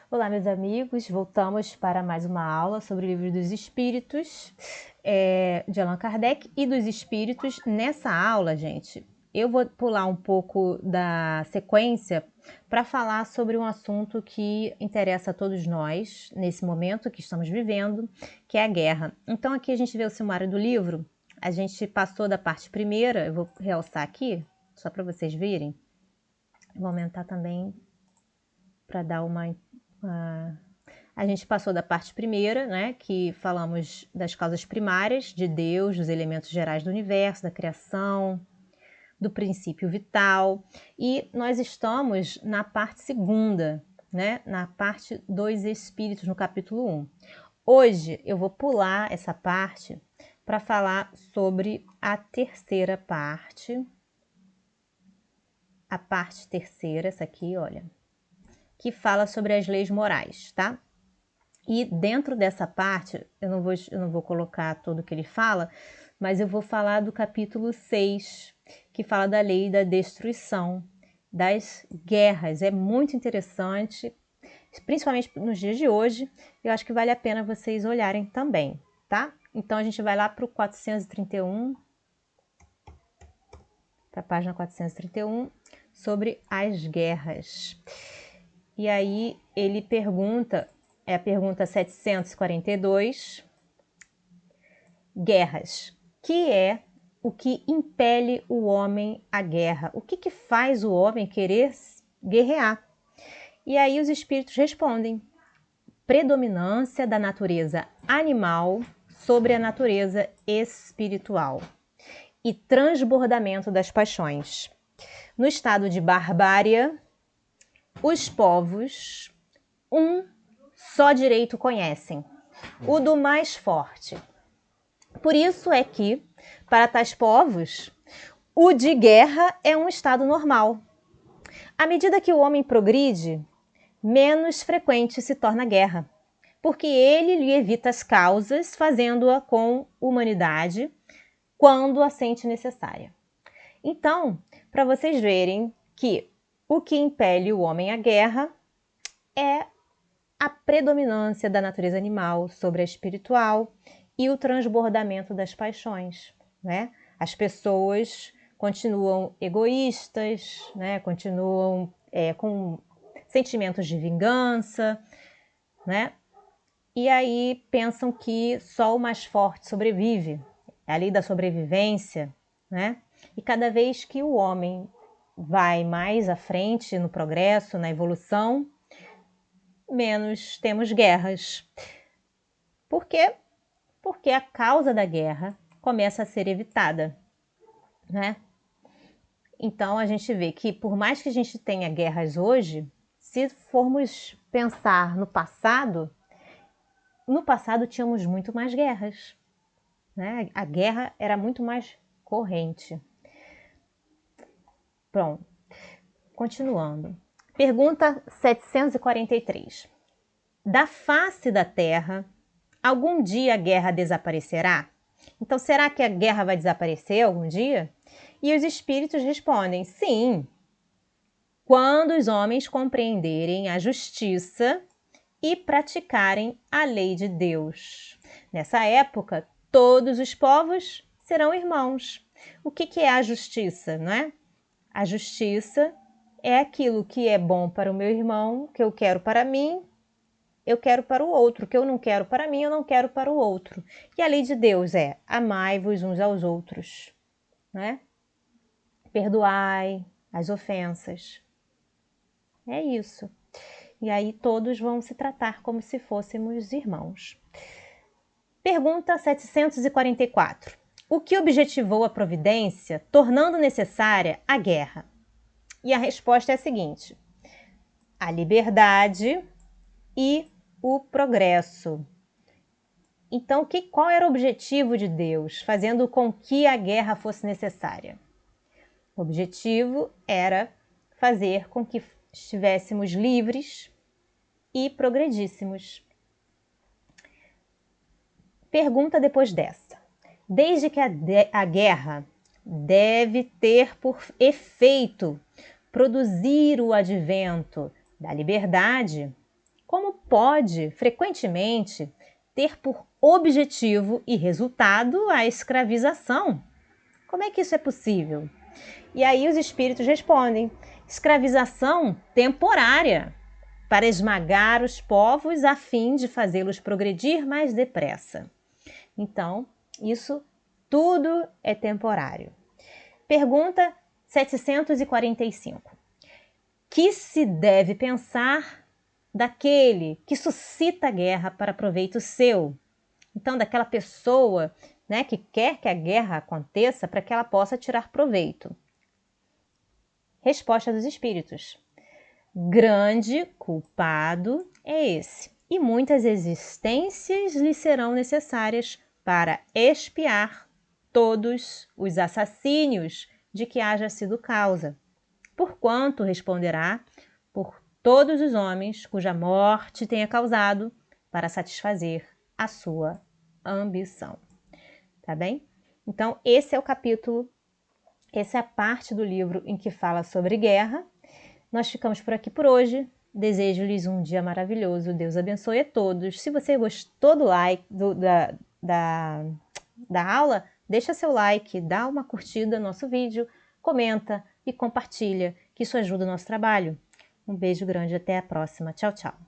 Olá, meus amigos, voltamos para mais uma aula sobre o Livro dos Espíritos, de Allan Kardec e dos Espíritos. Nessa aula, gente, eu vou pular um pouco da sequência para falar sobre um assunto que interessa a todos nós, nesse momento que estamos vivendo, que é a guerra. Então, aqui a gente vê o sumário do livro, a gente passou da parte primeira, eu vou realçar aqui, só para vocês verem. Vou aumentar também para dar uma... A gente passou da parte primeira, né, que falamos das causas primárias de Deus, dos elementos gerais do universo, da criação, do princípio vital, e nós estamos na parte segunda, né, na parte dos espíritos, no capítulo 1. Hoje eu vou pular essa parte para falar sobre a terceira parte, a parte terceira, essa aqui, olha, que fala sobre as leis morais, tá? E dentro dessa parte, eu não vou colocar tudo que ele fala, mas eu vou falar do capítulo 6, que fala da lei da destruição, das guerras. É muito interessante, principalmente nos dias de hoje. Eu acho que vale a pena vocês olharem também, tá? Então a gente vai lá para o 431, para a página 431, sobre as guerras. E aí ele pergunta, é a pergunta 742, guerras, que é o que impele o homem à guerra? O que faz o homem querer guerrear? E aí os espíritos respondem: predominância da natureza animal sobre a natureza espiritual e transbordamento das paixões. No estado de barbárie, os povos um só direito conhecem, o do mais forte. Por isso é que, para tais povos, o de guerra é um estado normal. À medida que o homem progride, menos frequente se torna a guerra, porque ele lhe evita as causas, fazendo-a com humanidade, quando a sente necessária. Então, para vocês verem que o que impele o homem à guerra é a predominância da natureza animal sobre a espiritual e o transbordamento das paixões, né? As pessoas continuam egoístas, né? Continuam com sentimentos de vingança, né? E aí pensam que só o mais forte sobrevive, é a lei da sobrevivência, né? E cada vez que o homem vai mais à frente no progresso, na evolução, menos temos guerras. Por quê? Porque a causa da guerra começa a ser evitada, né? Então a gente vê que por mais que a gente tenha guerras hoje, se formos pensar no passado tínhamos muito mais guerras, né? A guerra era muito mais corrente. Pronto, continuando. Pergunta 743. Da face da terra, algum dia a guerra desaparecerá? Então, será que a guerra vai desaparecer algum dia? E os espíritos respondem: sim, quando os homens compreenderem a justiça e praticarem a lei de Deus. Nessa época, todos os povos serão irmãos. O que é a justiça, não é? A justiça é aquilo que é bom para o meu irmão, que eu quero para mim, eu quero para o outro, que eu não quero para mim, eu não quero para o outro. E a lei de Deus é: amai-vos uns aos outros, né? Perdoai as ofensas. É isso. E aí todos vão se tratar como se fôssemos irmãos. Pergunta 744. O que objetivou a providência, tornando necessária a guerra? E a resposta é a seguinte: a liberdade e o progresso. Então, qual era o objetivo de Deus, fazendo com que a guerra fosse necessária? O objetivo era fazer com que estivéssemos livres e progredíssemos. Pergunta depois dessa. Desde que a guerra deve ter por efeito produzir o advento da liberdade, como pode, frequentemente, ter por objetivo e resultado a escravização. Como é que isso é possível? E aí os espíritos respondem: escravização temporária, para esmagar os povos a fim de fazê-los progredir mais depressa. Então, isso tudo é temporário. Pergunta 745. Que se deve pensar daquele que suscita a guerra para proveito seu? Então, daquela pessoa, né, que quer que a guerra aconteça para que ela possa tirar proveito. Resposta dos espíritos: grande culpado é esse, e muitas existências lhe serão necessárias para expiar todos os assassínios de que haja sido causa, porquanto responderá por todos os homens cuja morte tenha causado, para satisfazer a sua ambição. Tá bem? Então, esse é o capítulo, essa é a parte do livro em que fala sobre guerra. Nós ficamos por aqui por hoje. Desejo-lhes um dia maravilhoso. Deus abençoe a todos. Se você gostou do like, da aula, deixa seu like, dá uma curtida no nosso vídeo, comenta e compartilha, que isso ajuda o nosso trabalho. Um beijo grande, até a próxima. Tchau, tchau.